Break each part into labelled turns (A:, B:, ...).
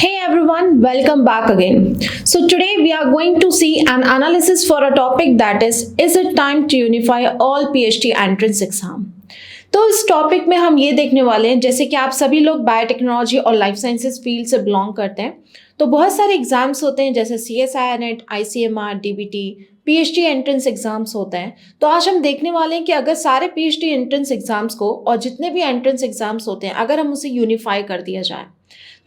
A: Hey everyone, welcome back again. So today we are going to see an analysis for a topic that is it time to unify all PhD entrance exam? तो इस topic में हम ये देखने वाले हैं, जैसे कि आप सभी लोग बायोटेक्नोलॉजी और लाइफ साइंसेज फील्ड से बिलोंग करते हैं, तो बहुत सारे एग्जाम्स होते हैं जैसे CSIR net, ICMR, DBT, PhD entrance exams होते हैं। तो आज हम देखने वाले हैं कि अगर सारे PhD एंट्रेंस एग्जाम्स को और जितने भी एंट्रेंस एग्जाम्स होते हैं अगर हम उसे यूनिफाई कर दिया जाए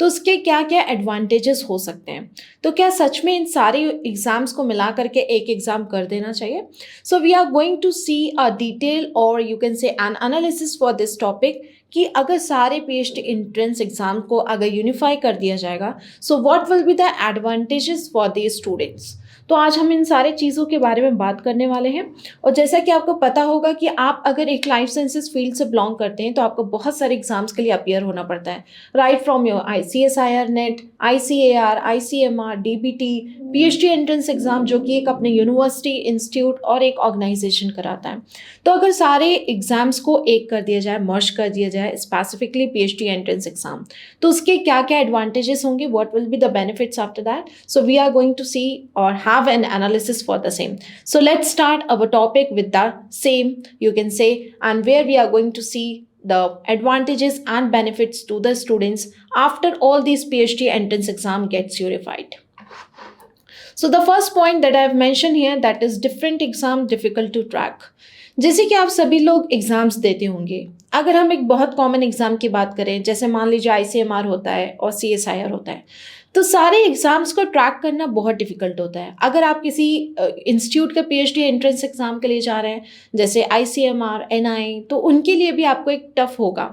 A: तो उसके क्या क्या एडवांटेजेस हो सकते हैं। तो क्या सच में इन सारे एग्जाम्स को मिला करके एक एग्जाम कर देना चाहिए? So we are going to see a detail और you can say an analysis for this topic कि अगर सारे PhD एंट्रेंस एग्जाम को अगर यूनिफाई कर दिया जाएगा so what will be the advantages for the students. तो आज हम इन सारे चीज़ों के बारे में बात करने वाले हैं। और जैसा कि आपको पता होगा कि आप अगर एक लाइफ साइंसेज फील्ड से बिलोंग करते हैं तो आपको बहुत सारे एग्जाम्स के लिए अपियर होना पड़ता है, right from your CSIR net, ICAR, ICMR, DBT, PhD entrance exam जो कि एक अपने यूनिवर्सिटी, इंस्टीट्यूट और एक ऑर्गेनाइजेशन कराता है। तो अगर सारे एग्जाम्स को एक कर दिया जाए, मर्ज कर दिया जाए स्पेसिफिकली PhD एंट्रेंस एग्जाम, तो उसके क्या क्या एडवांटेजेस होंगे, what will be the benefits after that. So we are going to see और have an analysis for the same. So let's start our topic with the same, you can say, and where we are going to see the advantages and benefits to the students after all these PhD entrance exam gets unified. So the first point that I have mentioned here, that is different exam difficult to track. जैसे कि आप सभी लोग exams देते होंगे, अगर हम एक बहुत कॉमन एग्ज़ाम की बात करें, जैसे मान लीजिए ICMR होता है और CSIR होता है, तो सारे एग्ज़ाम्स को ट्रैक करना बहुत डिफ़िकल्ट होता है। अगर आप किसी इंस्टीट्यूट के PhD एंट्रेंस एग्ज़ाम के लिए जा रहे हैं जैसे ICMR, NI, तो उनके लिए भी आपको एक टफ़ होगा।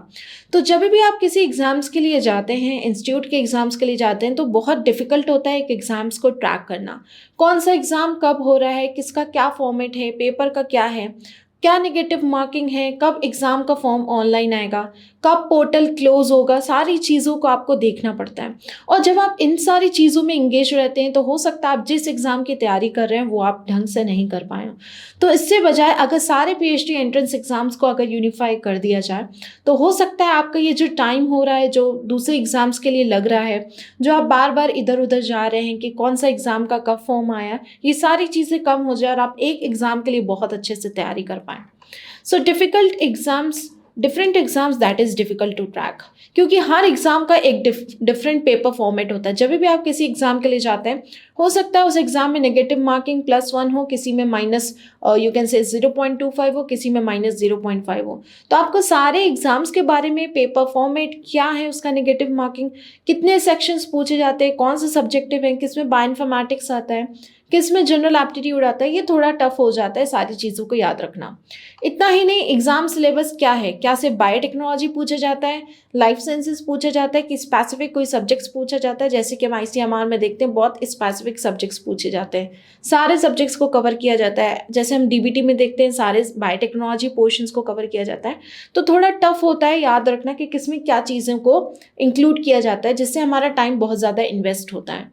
A: तो जब भी आप किसी एग्ज़ाम्स के लिए जाते हैं, इंस्टीट्यूट के एग्ज़ाम्स के लिए जाते हैं, तो बहुत डिफ़िकल्ट होता है एक एग्ज़ाम्स को ट्रैक करना। कौन सा एग्ज़ाम कब हो रहा है, किसका क्या फॉर्मेट है, पेपर का क्या है, क्या नेगेटिव मार्किंग है, कब एग्ज़ाम का फॉर्म ऑनलाइन आएगा, कब पोर्टल क्लोज होगा, सारी चीज़ों को आपको देखना पड़ता है। और जब आप इन सारी चीज़ों में इंगेज रहते हैं तो हो सकता है आप जिस एग्ज़ाम की तैयारी कर रहे हैं वो आप ढंग से नहीं कर पाए। तो इससे बजाय अगर सारे PhD एंट्रेंस एग्ज़ाम्स को अगर यूनिफाई कर दिया जाए तो हो सकता है आपका ये जो टाइम हो रहा है, जो दूसरे एग्ज़ाम्स के लिए लग रहा है, जो आप बार बार इधर उधर जा रहे हैं कि कौन सा एग्ज़ाम का कब फॉर्म आया, ये सारी चीज़ें कम हो जाए और आप एक एग्ज़ाम के लिए बहुत अच्छे से तैयारी कर पाएँ। So difficult exams, different exams that is difficult to track, क्योंकि हर एग्ज़ाम का एक डिफरेंट पेपर फॉर्मेट होता है। जब भी आप किसी एग्ज़ाम के लिए जाते हैं हो सकता है उस एग्ज़ाम में नेगेटिव मार्किंग +1 हो, किसी में माइनस यू कैन से 0.25 हो, किसी में -0.5 हो। तो आपको सारे एग्ज़ाम्स के बारे में, पेपर फॉर्मेट क्या है, उसका नेगेटिव मार्किंग, कितने सेक्शंस पूछे जाते हैं, कौन से सब्जेक्टिव हैं, किस में बायोइन्फॉर्मेटिक्स आता है, किस में जनरल एप्टीट्यूड आता है, ये थोड़ा टफ हो जाता है सारी चीज़ों को याद रखना। इतना ही नहीं, एग्ज़ाम सिलेबस क्या है, क्या सिर्फ बायोटेक्नोलॉजी पूछा जाता है, लाइफ साइंसेस पूछा जाता है कि स्पेसिफिक कोई सब्जेक्ट्स पूछा जाता है, जैसे कि हम ICMR में देखते हैं बहुत स्पेसिफिक सब्जेक्ट्स पूछे जाते हैं, सारे सब्जेक्ट्स को कवर किया जाता है। जैसे हम DBT में देखते हैं सारे बायोटेक्नोलॉजी पोर्शंस को कवर किया जाता है। तो थोड़ा टफ होता है याद रखना कि किस में क्या चीज़ों को इंक्लूड किया जाता है, जिससे हमारा टाइम बहुत ज़्यादा इन्वेस्ट होता है।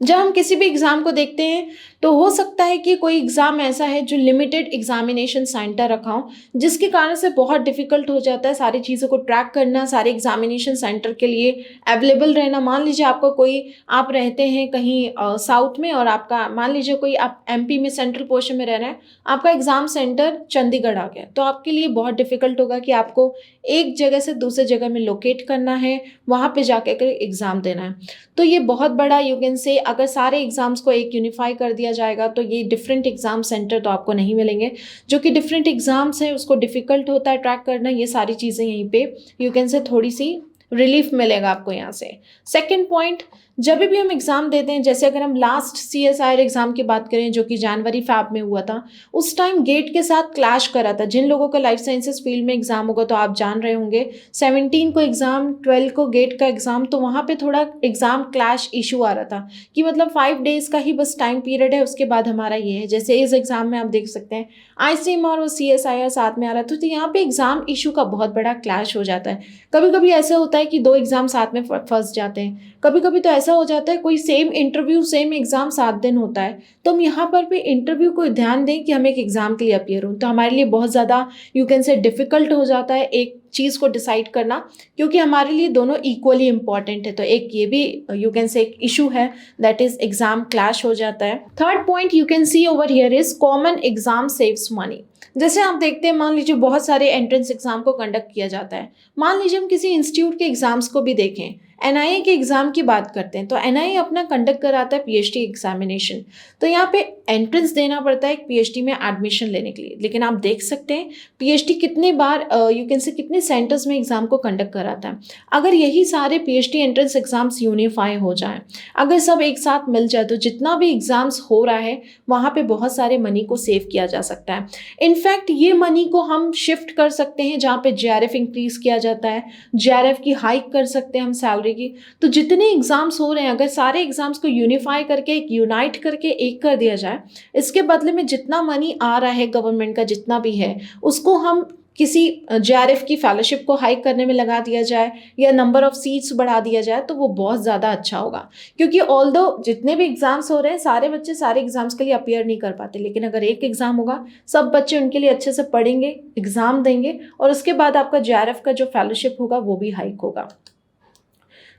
A: जब हम किसी भी एग्ज़ाम को देखते हैं तो हो सकता है कि कोई एग्ज़ाम ऐसा है जो लिमिटेड एग्जामिनेशन सेंटर रखा हो, जिसके कारण से बहुत डिफ़िकल्ट हो जाता है सारी चीज़ों को ट्रैक करना, सारे एग्जामिनेशन सेंटर के लिए अवेलेबल रहना। मान लीजिए आपका कोई, आप रहते हैं कहीं साउथ में और आपका मान लीजिए कोई आप MP में सेंट्रल पोर्शन में रह रहे हैं, आपका एग्ज़ाम सेंटर चंडीगढ़ आ गया, तो आपके लिए बहुत डिफ़िकल्ट होगा कि आपको एक जगह से दूसरे जगह में लोकेट करना है, वहाँ पे जाके कर एग्ज़ाम देना है। तो ये बहुत बड़ा यू कैन से, अगर सारे एग्ज़ाम्स को एक यूनिफाई कर दिया जाएगा तो ये डिफरेंट एग्ज़ाम सेंटर तो आपको नहीं मिलेंगे, जो कि डिफरेंट एग्ज़ाम्स हैं उसको डिफ़िकल्ट होता है ट्रैक करना। ये सारी चीज़ें यहीं पे यू कैन से थोड़ी सी रिलीफ मिलेगा आपको यहाँ से। सेकंड पॉइंट, जब भी हम एग्ज़ाम देते हैं, जैसे अगर हम लास्ट CSIR एग्ज़ाम की बात करें जो कि जनवरी-Feb में हुआ था, उस टाइम गेट के साथ क्लैश करा था। जिन लोगों का लाइफ साइंसेस फील्ड में एग्ज़ाम होगा तो आप जान रहे होंगे, 17 को एग्ज़ाम, 12 को गेट का एग्ज़ाम, तो वहाँ पे थोड़ा एग्ज़ाम क्लैश इशू आ रहा था कि मतलब 5 डेज़ का ही बस टाइम पीरियड है, उसके बाद हमारा ये है। जैसे इस एग्ज़ाम में आप देख सकते हैं ICMR और CSIR साथ में आ रहा था, तो यहाँ पे एग्ज़ाम इशू का बहुत बड़ा क्लैश हो जाता है। कभी कभी ऐसा होता है कि 2 एग्ज़ाम साथ में फंस जाते हैं, कभी कभी तो ऐसा हो जाता है कोई सेम इंटरव्यू, सेम एग्ज़ाम 7 दिन होता है, तो हम यहाँ पर भी इंटरव्यू को ध्यान दें कि हम एक एग्ज़ाम के लिए अपियर हों, तो हमारे लिए बहुत ज़्यादा यू कैन से डिफ़िकल्ट हो जाता है एक चीज़ को डिसाइड करना, क्योंकि हमारे लिए दोनों इक्वली इंपॉर्टेंट है। तो एक ये भी यू कैन से एक इशू है, दैट इज एग्जाम क्लैश हो जाता है। Third point you can C over here is common exam saves money. जैसे आप देखते हैं, मान लीजिए बहुत सारे एंट्रेंस एग्जाम को कंडक्ट किया जाता है। मान लीजिए हम किसी इंस्टीट्यूट के एग्जाम्स को भी देखें, एनआईए के एग्जाम की बात करते हैं, तो एनआईए अपना कंडक्ट कराता है पीएचडी एग्जामिनेशन। तो यहाँ पे एंट्रेंस देना पड़ता है एक पीएचडी में एडमिशन लेने के लिए। लेकिन आप देख सकते हैं पीएचडी कितने बार यू कैन से कितने सेंटर्स में एग्जाम को कंडक्ट कराता है। अगर यही सारे पीएचडी एंट्रेंस एग्जाम्स यूनिफाई हो जाएं, अगर सब एक साथ मिल जाए, तो जितना भी एग्जाम्स हो रहा है वहाँ पे बहुत सारे मनी को सेव किया जा सकता है। इनफैक्ट ये मनी को हम शिफ्ट कर सकते हैं जहाँ पे जेआरएफ इंक्रीज किया जाता है, जेआरएफ की हाइक कर सकते हैं हम सैलरी की। तो जितने एग्जाम्स हो रहे हैं, अगर सारे एग्जाम्स को यूनिफाई करके एक यूनाइट करके एक कर दिया जाए, इसके बदले में जितना मनी आ रहा है गवर्नमेंट का जितना भी है, उसको हम किसी जेआरएफ की फेलोशिप को हाइक करने में लगा दिया जाए या नंबर ऑफ सीट्स बढ़ा दिया जाए, तो वो बहुत ज़्यादा अच्छा होगा। क्योंकि ऑल्दो जितने भी एग्जाम्स हो रहे हैं, सारे बच्चे सारे एग्जाम्स के लिए अपीयर नहीं कर पाते, लेकिन अगर एक एग्जाम होगा, सब बच्चे उनके लिए अच्छे से पढ़ेंगे, एग्जाम देंगे, और उसके बाद आपका जेआरएफ का जो फेलोशिप होगा वो भी हाइक होगा।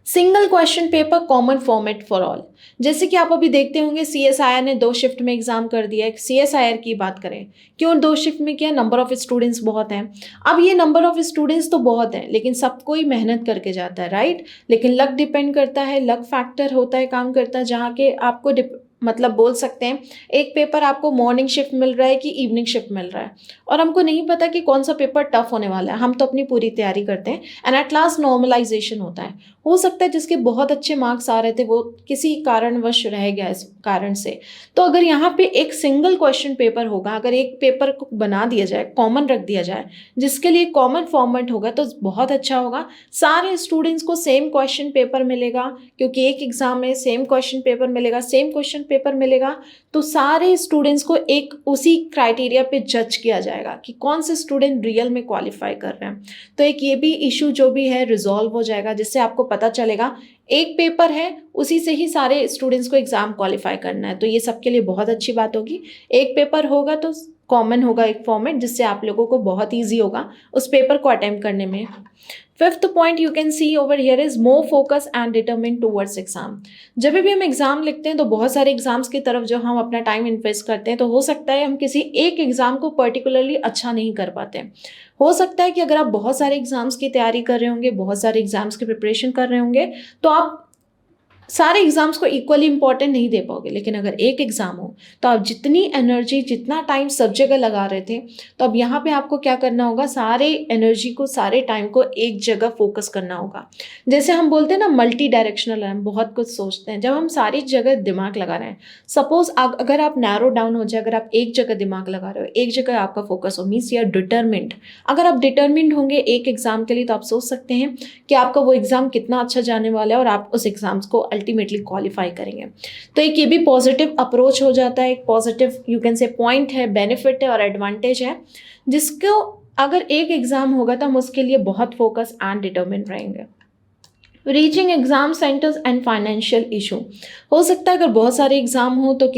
A: Single question paper common format for all. जैसे कि आप अभी देखते होंगे सीएसआईआर ने 2 शिफ्ट में एग्जाम कर दिया है। सीएसआईआर की बात करें, क्यों 2 शिफ्ट में किया? नंबर ऑफ स्टूडेंट्स बहुत हैं। अब ये नंबर ऑफ स्टूडेंट्स तो बहुत हैं, लेकिन सब कोई मेहनत करके जाता है, राइट। लेकिन लक डिपेंड करता है, लक फैक्टर होता है, काम करता है, जहाँ के आपको मतलब बोल सकते हैं एक पेपर आपको मॉर्निंग शिफ्ट मिल रहा है कि इवनिंग शिफ्ट मिल रहा है, और हमको नहीं पता कि कौन सा पेपर टफ होने वाला है। हम तो अपनी पूरी तैयारी करते हैं, एंड एट लास्ट नॉर्मलाइजेशन होता है। हो सकता है जिसके बहुत अच्छे मार्क्स आ रहे थे वो किसी कारणवश रह गया इस कारण से। तो अगर यहाँ पे एक सिंगल क्वेश्चन पेपर होगा, अगर एक पेपर को बना दिया जाए, कॉमन रख दिया जाए, जिसके लिए कॉमन फॉर्मेट होगा, तो बहुत अच्छा होगा। सारे स्टूडेंट्स को सेम क्वेश्चन पेपर मिलेगा, क्योंकि एक एग्जाम में सेम क्वेश्चन पेपर मिलेगा, सेम क्वेश्चन पेपर मिलेगा, तो सारे स्टूडेंट्स को एक उसी क्राइटेरिया पे जज किया जाएगा कि कौन से स्टूडेंट रियल में क्वालिफाई कर रहे हैं। तो एक ये भी इशू जो भी है रिजॉल्व हो जाएगा, जिससे आपको पता चलेगा एक पेपर है, उसी से ही सारे स्टूडेंट्स को एग्जाम क्वालिफाई करना है। तो ये सबके लिए बहुत अच्छी बात होगी। एक पेपर होगा तो कॉमन होगा एक फॉर्मेट, जिससे आप लोगों को बहुत ईजी होगा उस पेपर को अटेम्प्ट करने में। Fifth point you can C over here is more focus and determine towards exam. जब भी हम एग्जाम लिखते हैं तो बहुत सारे एग्जाम्स की तरफ जो हम अपना टाइम इन्वेस्ट करते हैं, तो हो सकता है हम किसी एक एग्जाम को पर्टिकुलरली अच्छा नहीं कर पाते। हो सकता है कि अगर आप बहुत सारे एग्जाम्स की तैयारी कर रहे होंगे, बहुत सारे एग्जाम्स की प्रिपरेशन कर रहे होंगे, तो आप सारे एग्जाम्स को इक्वली इंपॉर्टेंट नहीं दे पाओगे। लेकिन अगर एक एग्जाम हो तो आप जितनी एनर्जी, जितना टाइम सब जगह लगा रहे थे, तो अब यहाँ पे आपको क्या करना होगा, सारे एनर्जी को, सारे टाइम को एक जगह फोकस करना होगा। जैसे हम बोलते हैं ना मल्टी डायरेक्शनल, हम बहुत कुछ सोचते हैं। जब हम सारी जगह दिमाग लगा रहे हैं, सपोज अगर आप नैरो डाउन हो जाए, अगर आप एक जगह दिमाग लगा रहे हो, एक जगह आपका फोकस हो, मीन्स यू आर डिटरमिन्ड। अगर आप डिटरमिन्ड होंगे एक एग्जाम के लिए, तो आप सोच सकते हैं कि आपका वो एग्जाम कितना अच्छा जाने वाला है, और आप उस एग्जाम्स को अल्टीमेटली क्वालिफाई करेंगे। तो एक ये भी पॉजिटिव अप्रोच हो जाता है, एक पॉजिटिव यू कैन से पॉइंट है, बेनिफिट है और एडवांटेज है, जिसको अगर एक एग्जाम होगा तो हम उसके लिए बहुत फोकस एंड डिटरमिन्ड रहेंगे। Reaching exam centres and financial issue. हो सकता है अगर बहुत सारे एग्जाम हो तो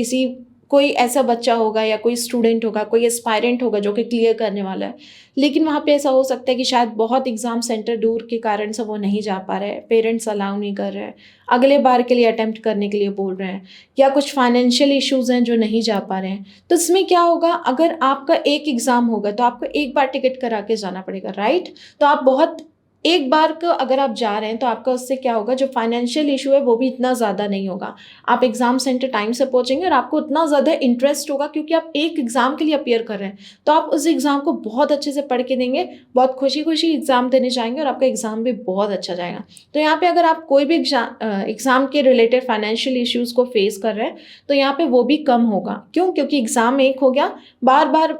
A: कोई ऐसा बच्चा होगा या कोई स्टूडेंट होगा, कोई एस्पायरेंट होगा जो कि क्लियर करने वाला है, लेकिन वहाँ पे ऐसा हो सकता है कि शायद बहुत एग्जाम सेंटर दूर के कारण से वो नहीं जा पा रहे हैं, पेरेंट्स अलाउ नहीं कर रहे हैं, अगले बार के लिए अटेम्प्ट करने के लिए बोल रहे हैं, या कुछ फाइनेंशियल इश्यूज हैं जो नहीं जा पा रहे हैं। तो इसमें क्या होगा, अगर आपका एक एग्जाम होगा तो आपको एक बार टिकट करा के जाना पड़ेगा, राइट। तो आप बहुत एक बार को अगर आप जा रहे हैं तो आपका उससे क्या होगा, जो फाइनेंशियल इशू है वो भी इतना ज़्यादा नहीं होगा। आप एग्जाम सेंटर टाइम से पहुंचेंगे और आपको उतना ज़्यादा इंटरेस्ट होगा, क्योंकि आप एक एग्जाम के लिए अपियर कर रहे हैं, तो आप उस एग्जाम को बहुत अच्छे से पढ़ के देंगे, बहुत खुशी खुशी एग्जाम देने जाएंगे और आपका एग्जाम भी बहुत अच्छा जाएगा। तो यहाँ पे अगर आप कोई भी एग्जाम के रिलेटेड फाइनेंशियल इश्यूज़ को फेस कर रहे हैं तो यहाँ पे वो भी कम होगा। क्यों? क्योंकि एग्जाम एक हो गया, बार बार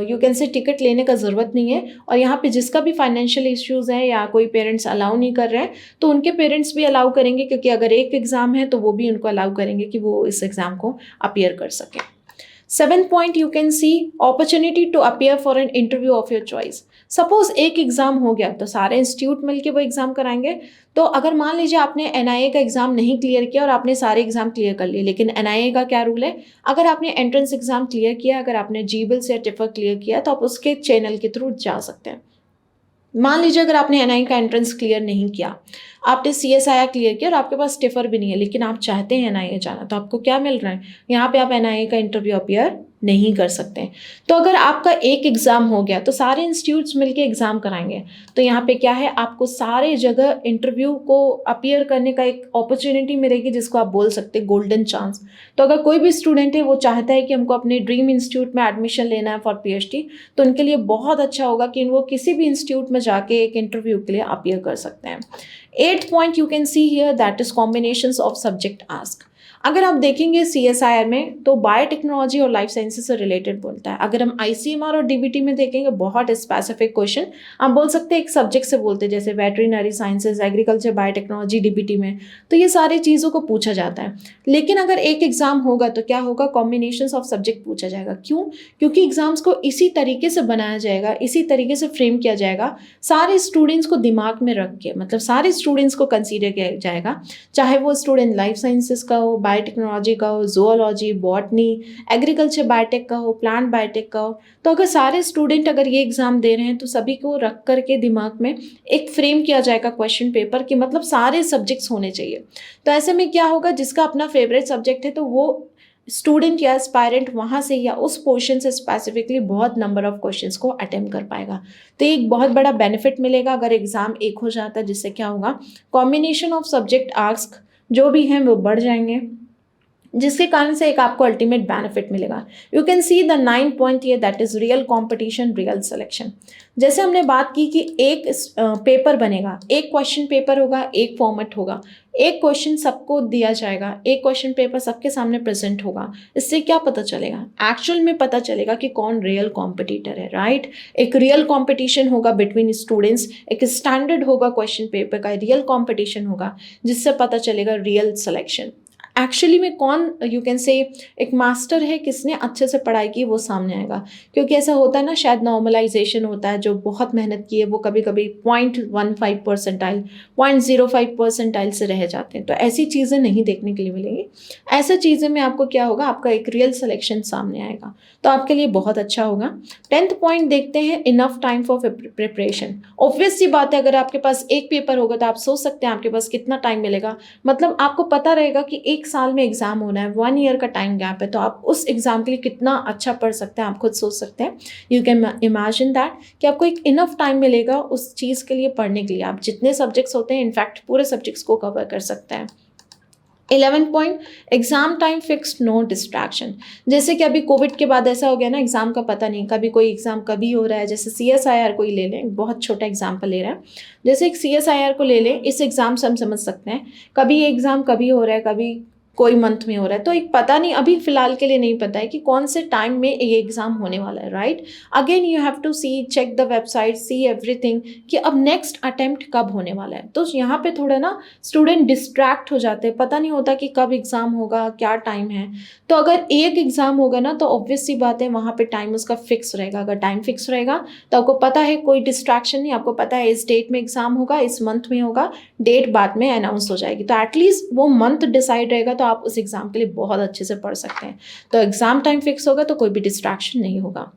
A: यू कैन से टिकट लेने का ज़रूरत नहीं है। और यहाँ पे जिसका भी फाइनेंशियल इश्यूज़ है या कोई पेरेंट्स अलाउ नहीं कर रहे हैं तो उनके पेरेंट्स भी अलाउ करेंगे, क्योंकि अगर एक एग्जाम है तो वो भी उनको अलाउ करेंगे कि वो इस एग्जाम को अपियर कर सकें। 7th point you can see opportunity to appear for an interview of your choice. Suppose एक एग्जाम हो गया तो सारे इंस्टीट्यूट मिलके वो एग्जाम कराएंगे। तो अगर मान लीजिए आपने एनआईए का एग्जाम नहीं क्लियर किया और आपने सारे एग्जाम क्लियर कर लिए, लेकिन एनआईए का क्या रूल है, अगर आपने एंट्रेंस एग्जाम क्लियर किया, अगर आपने जीबिल्स या टिफर क्लियर किया, तो आप उसके चैनल के थ्रू जा सकते हैं। मान लीजिए अगर आपने एनआई का एंट्रेंस क्लियर नहीं किया, आपने सीएसआईआर क्लियर किया और आपके पास स्टिफर भी नहीं है, लेकिन आप चाहते हैं एनआईए जाना, तो आपको क्या मिल रहा है, यहाँ पे आप एनआईए का इंटरव्यू अपीयर नहीं कर सकते। तो अगर आपका एक एग्ज़ाम हो गया तो सारे इंस्टीट्यूट्स मिलके एग्ज़ाम कराएंगे, तो यहाँ पे क्या है, आपको सारे जगह इंटरव्यू को अपीयर करने का एक अपॉर्चुनिटी मिलेगी, जिसको आप बोल सकते हैं गोल्डन चांस। तो अगर कोई भी स्टूडेंट है वो चाहता है कि हमको अपने ड्रीम इंस्टीट्यूट में एडमिशन लेना है फॉर पीएचडी, तो उनके लिए बहुत अच्छा होगा कि वो किसी भी इंस्टीट्यूट में जाके एक इंटरव्यू के लिए अपीयर कर सकते हैं। 8th point you can see here, that is combinations of subject ask. अगर आप देखेंगे सीएसआईआर में तो बायोटेक्नोलॉजी और लाइफ साइंसेज से रिलेटेड बोलता है। अगर हम आईसीएमआर और डीबीटी में देखेंगे बहुत स्पेसिफिक क्वेश्चन आप बोल सकते हैं एक सब्जेक्ट से बोलते हैं, जैसे veterinary sciences, agriculture, biotechnology DBT में, तो ये सारी चीज़ों को पूछा जाता है। लेकिन अगर एक एग्जाम होगा तो क्या होगा, कॉम्बिनेशंस ऑफ सब्जेक्ट पूछा जाएगा। क्यों? क्योंकि एग्जाम्स को इसी तरीके से बनाया जाएगा, इसी तरीके से फ्रेम किया जाएगा, सारे स्टूडेंट्स को दिमाग में रख के, मतलब सारे स्टूडेंट्स को कंसीडर किया जाएगा, चाहे वो स्टूडेंट लाइफ साइंसेज का हो, बायोटेक्नोलॉजी का हो, जोलॉजी, बॉटनी, एग्रीकल्चर बायोटेक का हो, प्लांट बायोटेक का हो। तो अगर सारे स्टूडेंट अगर ये एग्जाम दे रहे हैं तो सभी को रख करके दिमाग में एक फ्रेम किया जाएगा क्वेश्चन पेपर कि मतलब सारे सब्जेक्ट्स होने चाहिए। तो ऐसे में क्या होगा, जिसका अपना फेवरेट सब्जेक्ट है तो वो स्टूडेंट या एस्पायरेंट वहाँ से या उस पोर्शन से स्पेसिफिकली बहुत नंबर ऑफ क्वेश्चंस को अटेम्प्ट कर पाएगा। तो एक बहुत बड़ा बेनिफिट मिलेगा अगर एग्जाम एक हो जाता है, जिससे क्या होगा, कॉम्बिनेशन ऑफ सब्जेक्ट आस्क जो भी हैं वो बढ़ जाएंगे, जिसके कारण से एक आपको अल्टीमेट बेनिफिट मिलेगा। You can see the 9th point ये, that is real competition, real selection. जैसे हमने बात की कि एक पेपर बनेगा, एक क्वेश्चन पेपर होगा, एक फॉर्मेट होगा, एक क्वेश्चन सबको दिया जाएगा, एक क्वेश्चन पेपर सबके सामने प्रेजेंट होगा। इससे क्या पता चलेगा, एक्चुअल में पता चलेगा कि कौन रियल कॉम्पिटिटर है, राइट। एक रियल कॉम्पिटिशन होगा बिटवीन स्टूडेंट्स, एक स्टैंडर्ड होगा क्वेश्चन पेपर का, रियल कॉम्पिटिशन होगा, जिससे पता चलेगा रियल सिलेक्शन। एक्चुअली में कौन, यू कैन से एक मास्टर है, किसने अच्छे से पढ़ाई की, वो सामने आएगा। क्योंकि ऐसा होता है ना, शायद नॉर्मलाइजेशन होता है, जो बहुत मेहनत की है वो कभी कभी 0.15 परसेंटाइल, 0.05 परसेंटाइल से रह जाते हैं। तो ऐसी चीज़ें नहीं देखने के लिए मिलेंगी। ऐसा चीज़ें में आपको क्या होगा, आपका एक रियल सिलेक्शन सामने आएगा, तो आपके लिए बहुत अच्छा होगा। 10th पॉइंट देखते हैं, enough time for preparation. Obvious सी बात है, अगर आपके पास एक पेपर होगा तो आप सोच सकते हैं आपके पास कितना टाइम मिलेगा। मतलब आपको पता रहेगा कि एक साल में एग्जाम होना है, 1 ईयर का टाइम गैप है, तो आप उस एग्जाम के लिए कितना अच्छा पढ़ सकते हैं, आप खुद सोच सकते हैं। यू कैन इमेजिन दैट कि आपको एक इनफ टाइम मिलेगा उस चीज़ के लिए पढ़ने के लिए। आप जितने सब्जेक्ट्स होते हैं, इनफैक्ट पूरे सब्जेक्ट्स को कवर कर सकते हैं। 11th point, exam time fixed, no distraction. जैसे कि अभी कोविड के बाद ऐसा हो गया ना, एग्जाम का पता नहीं, कभी कोई एग्जाम कभी हो रहा है। जैसे सीएसआईआर को ही ले लें, बहुत छोटा एग्जाम्पल ले रहे हैं, जैसे एक सीएसआईआर को ले लें, इस एग्जाम से हम समझ सकते हैं कभी एग्जाम कभी हो रहा है, कभी कोई मंथ में हो रहा है, तो एक पता नहीं, अभी फिलहाल के लिए नहीं पता है कि कौन से टाइम में ये एग्जाम होने वाला है, right. Again you have to see, check the website, see everything कि अब नेक्स्ट अटेम्प्ट कब होने वाला है। तो यहाँ पे थोड़ा ना स्टूडेंट डिस्ट्रैक्ट हो जाते हैं, पता नहीं होता कि कब एग्जाम होगा, क्या टाइम है। तो अगर एक एग्जाम होगा ना तो ऑब्वियस सी बात है वहाँ पे टाइम उसका फिक्स रहेगा। अगर टाइम फिक्स रहेगा तो आपको पता है कोई डिस्ट्रैक्शन नहीं, आपको पता है इस डेट में एग्जाम होगा, इस मंथ में होगा, डेट बाद में अनाउंस हो जाएगी, तो एटलीस्ट वो मंथ डिसाइड रहेगा, तो आप उस एग्जाम के लिए बहुत अच्छे से पढ़ सकते हैं। तो एग्जाम टाइम फिक्स होगा तो कोई भी डिस्ट्रैक्शन नहीं होगा।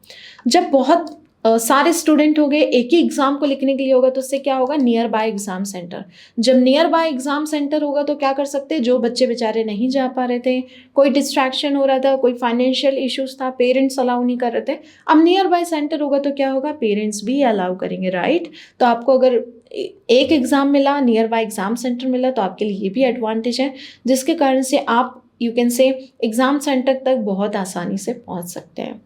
A: जब बहुत सारे स्टूडेंट हो गए, एक ही एग्जाम को लिखने के लिए होगा, तो उससे क्या होगा, नियर बाय एग्जाम सेंटर। जब नियर बाय एग्जाम सेंटर होगा तो क्या कर सकते हैं, जो बच्चे बेचारे नहीं जा पा रहे थे, कोई डिस्ट्रैक्शन हो रहा था, कोई फाइनेंशियल इश्यूज था, पेरेंट्स अलाउ नहीं कर रहे थे, अब नियर बाय सेंटर होगा तो क्या होगा, पेरेंट्स भी अलाउ करेंगे, राइट। तो आपको अगर एक एग्जाम मिला, नियर बाय एग्जाम सेंटर मिला, तो आपके लिए ये भी एडवांटेज है, जिसके कारण से आप you can say exam centre तक बहुत आसानी से पहुंच सकते हैं।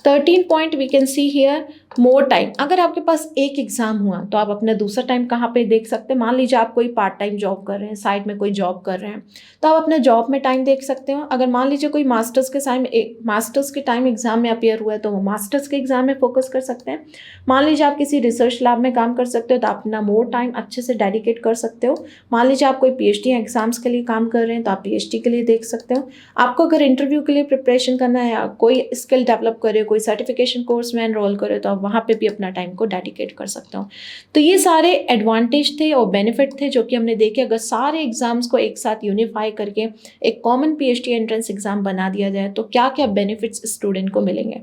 A: 13 point we can see here, more time. अगर आपके पास एक एग्जाम हुआ तो आप अपना दूसरा टाइम कहाँ पे देख सकते हैं। मान लीजिए आप कोई पार्ट टाइम जॉब कर रहे हैं, साइड में कोई जॉब कर रहे हैं, तो आप अपना जॉब में टाइम देख सकते हो। अगर मान लीजिए कोई मास्टर्स के टाइम एग्जाम में अपीयर हुआ है तो वो मास्टर्स के एग्जाम में फोकस कर सकते हैं। मान लीजिए आप किसी रिसर्च लैब में काम कर सकते हो तो आप अपना मोर टाइम अच्छे से डेडिकेट कर सकते हो। मान लीजिए आप कोई पीएचडी एग्जाम्स के लिए काम कर रहे हैं तो आप पीएचडी के लिए देख सकते हो। आपको अगर इंटरव्यू के लिए प्रिपरेशन करना है, कोई स्किल डेवलप करे, कोई सर्टिफिकेशन कोर्स में एनरोल करे, तो आप वहाँ पे भी अपना टाइम को डेडिकेट कर सकते हो। तो ये सारे एडवांटेज थे और बेनिफिट थे जो कि हमने देखे। अगर सारे एग्जाम्स को एक साथ यूनिफाई करके एक कॉमन पीएचडी एंट्रेंस एग्जाम बना दिया जाए तो क्या क्या बेनिफिट्स स्टूडेंट को मिलेंगे।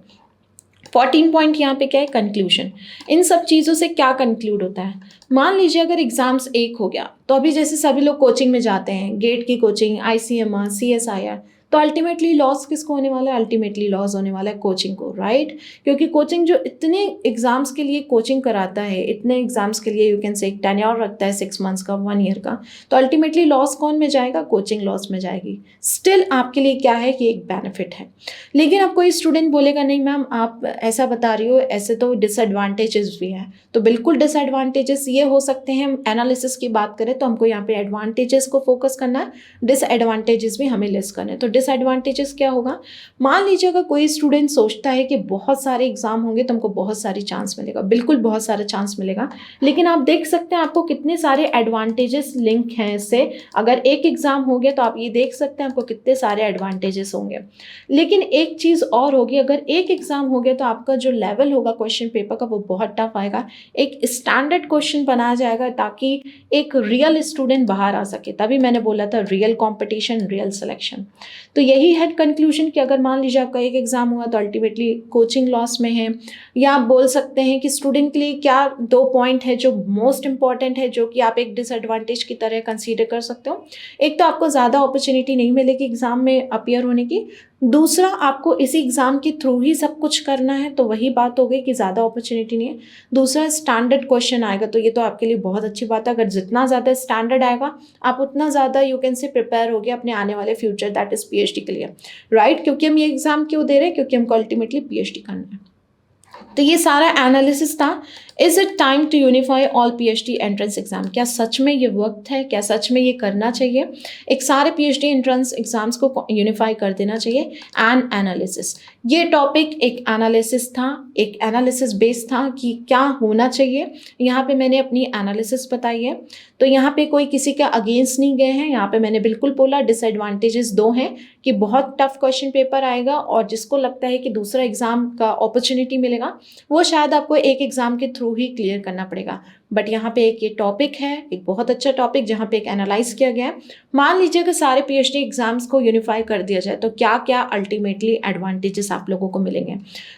A: 14 पॉइंट यहाँ पे क्या है, कंक्लूजन। इन सब चीज़ों से क्या कंक्लूड होता है, मान लीजिए अगर एग्जाम्स एक हो गया तो अभी जैसे सभी लोग कोचिंग में जाते हैं, गेट की कोचिंग, ICMR, CSIR, तो अल्टीमेटली लॉस किसको होने वाला है, अल्टीमेटली लॉस होने वाला है कोचिंग को, राइट। क्योंकि कोचिंग जो इतने एग्जाम्स के लिए कोचिंग कराता है, इतने एग्जाम्स के लिए यू कैन से एक टेन्योर रखता है 6 मंथ्स का, 1 ईयर का, तो अल्टीमेटली लॉस कौन में जाएगा, कोचिंग लॉस में जाएगी। स्टिल आपके लिए क्या है कि एक बेनिफिट है। लेकिन अब कोई स्टूडेंट बोलेगा नहीं मैम आप ऐसा बता रही हो, ऐसे तो डिसएडवांटेजेस भी हैं। तो बिल्कुल डिसएडवांटेजेस ये हो सकते हैं, एनालिसिस की बात करें तो हमको यहाँ पे एडवांटेजेस को फोकस करना है, डिसएडवांटेजेस भी हमें लिस्ट करने हैं। तो डिसएडवांटेजेस क्या होगा, मान लीजिए अगर कोई स्टूडेंट सोचता है कि बहुत सारे एग्जाम होंगे तो हमको बहुत सारी चांस मिलेगा, बिल्कुल बहुत सारा चांस मिलेगा, लेकिन आप देख सकते हैं आपको कितने सारे एडवांटेजेस लिंक हैं इससे। अगर एक एग्जाम हो गया तो आप ये देख सकते हैं आपको कितने सारे एडवांटेजेस होंगे। लेकिन एक चीज़ और होगी, अगर एक एग्जाम हो गया तो आपका जो लेवल होगा क्वेश्चन पेपर का वो बहुत टफ आएगा। एक स्टैंडर्ड क्वेश्चन बनाया जाएगा ताकि एक रियल स्टूडेंट बाहर आ सके, तभी मैंने बोला था रियल कंपटीशन, रियल सिलेक्शन। तो यही है कंक्लूजन कि अगर मान लीजिए आपका एक एग्जाम हुआ तो अल्टीमेटली कोचिंग लॉस में है। या आप बोल सकते हैं कि स्टूडेंट के लिए क्या 2 पॉइंट है जो मोस्ट इंपॉर्टेंट है, जो कि आप एक डिसएडवांटेज की तरह कंसीडर कर सकते हो। एक तो आपको ज़्यादा अपॉर्चुनिटी नहीं मिलेगी एग्जाम में अपीयर होने की, दूसरा आपको इसी एग्ज़ाम के थ्रू ही सब कुछ करना है, तो वही बात हो गई कि ज़्यादा अपॉर्चुनिटी नहीं है। दूसरा स्टैंडर्ड क्वेश्चन आएगा, तो ये तो आपके लिए बहुत अच्छी बात है। अगर जितना ज़्यादा स्टैंडर्ड आएगा आप उतना ज़्यादा यू कैन से प्रिपेयर हो गया अपने आने वाले फ्यूचर, दैट इज़ PhD के लिए, राइट। क्योंकि हम ये एग्ज़ाम क्यों दे रहे हैं, क्योंकि हमको अल्टीमेटली PhD करना है। तो ये सारा एनालिसिस था। Is it time to unify all PhD entrance exam, क्या सच में ये वक्त है, क्या सच में ये करना चाहिए, एक सारे PhD एंट्रेंस एग्जाम्स को यूनिफाई कर देना चाहिए। एंड एनालिसिस, ये टॉपिक एक एनालिसिस था, एक एनालिसिस बेस था कि क्या होना चाहिए। यहाँ पे मैंने अपनी एनालिसिस बताई है, तो यहाँ पे कोई किसी के अगेंस्ट नहीं गए हैं। यहाँ पे मैंने बिल्कुल बोला डिसएडवांटेजेस 2 हैं कि बहुत टफ क्वेश्चन पेपर आएगा, और जिसको लगता है कि दूसरा एग्जाम का अपॉर्चुनिटी मिलेगा वो शायद आपको एक एग्जाम के थ्रू ही क्लियर करना पड़ेगा। बट यहाँ पे एक ये टॉपिक है, एक बहुत अच्छा टॉपिक जहाँ पे एक एनालाइज किया गया है। मान लीजिए कि सारे PhD एग्जाम्स को यूनिफाई कर दिया जाए तो क्या क्या अल्टीमेटली एडवांटेजेस आप लोगों को मिलेंगे।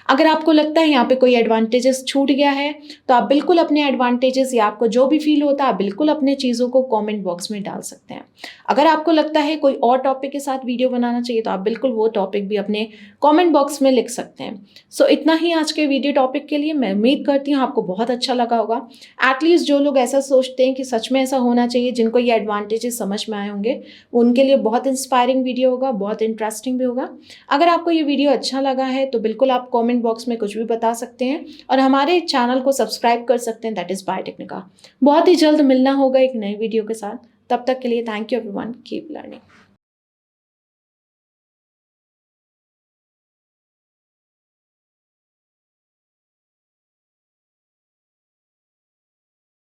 A: अगर आपको लगता है यहाँ पे कोई एडवांटेजेस छूट गया है तो आप बिल्कुल अपने एडवांटेजेस या आपको जो भी फील होता है आप बिल्कुल अपने चीज़ों को कॉमेंट बॉक्स में डाल सकते हैं। अगर आपको लगता है कोई और टॉपिक के साथ वीडियो बनाना चाहिए तो आप बिल्कुल वो टॉपिक भी अपने कॉमेंट बॉक्स में लिख सकते हैं। सो इतना ही आज के वीडियो टॉपिक के लिए। मैं उम्मीद करती हूँ आपको बहुत अच्छा लगा होगा। एटलीस्ट जो लोग ऐसा सोचते हैं कि सच में ऐसा होना चाहिए, जिनको ये एडवांटेजेस समझ में आए होंगे, उनके लिए बहुत इंस्पायरिंग वीडियो होगा, बहुत इंटरेस्टिंग भी होगा। अगर आपको ये वीडियो अच्छा लगा है तो बिल्कुल आप कमेंट बॉक्स में कुछ भी बता सकते हैं, और हमारे चैनल को सब्सक्राइब कर सकते हैं, दैट इज़ बायोटेक्निका। बहुत ही जल्द मिलना होगा एक नए वीडियो के साथ। तब तक के लिए thank you everyone, keep learning.